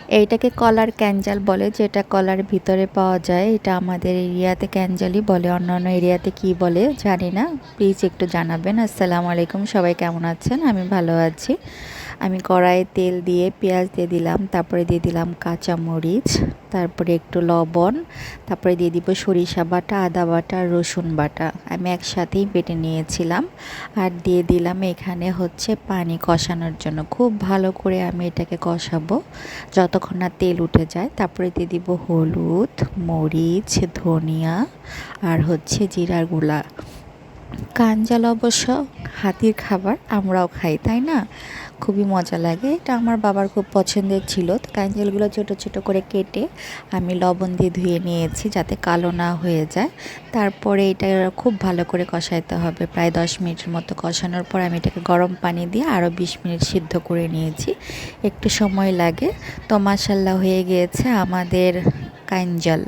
এইটাকে কলার ক্যাঞ্জাল বলে, যেটা কলার ভিতরে পাওয়া যায়। এটা আমাদের এরিয়াতে ক্যাঞ্জালই বলে, অন্যান্য এরিয়াতে কি বলে জানি না, প্লিজ একটু জানাবেন। আসসালামু আলাইকুম, সবাই কেমন আছেন? আমি ভালো আছি। আমি কড়াইয়ে তেল দিয়ে পেঁয়াজ দিয়ে দিলাম, তারপরে দিয়ে দিলাম কাঁচামরিচ, তারপরে একটু লবণ, তারপরে দিয়ে দিব সরিষা বাটা, আদা বাটা, রসুন বাটা। আমি একসাথেই বেটে নিয়েছিলাম। আর দিয়ে দিলাম এখানে হচ্ছে পানি কষানোর জন্য। খুব ভালো করে আমি এটাকে কষাবো যতক্ষণ না তেল উঠে যায়। তারপরে দিয়ে দিব হলুদ, মরিচ, ধনিয়া আর হচ্ছে জিরার গুঁড়া। কাঞ্জাল অবশ্য হাতির খাবার, আমরাও খাই, তাই না? খুবই মজা লাগে। এটা আমার বাবার খুব পছন্দের ছিল। তো কাঞ্জালগুলো ছোটো ছোটো করে কেটে আমি লবণ দিয়ে ধুয়ে নিয়েছি যাতে কালো না হয়ে যায়। তারপরে এটা খুব ভালো করে কষাইতে হবে। প্রায় 10 মিনিটের মতো কষানোর পর আমি এটাকে গরম পানি দিয়ে আরও 20 মিনিট সিদ্ধ করে নিয়েছি। একটু সময় লাগে। তো মাশাআল্লাহ হয়ে গিয়েছে আমাদের কাঞ্জাল।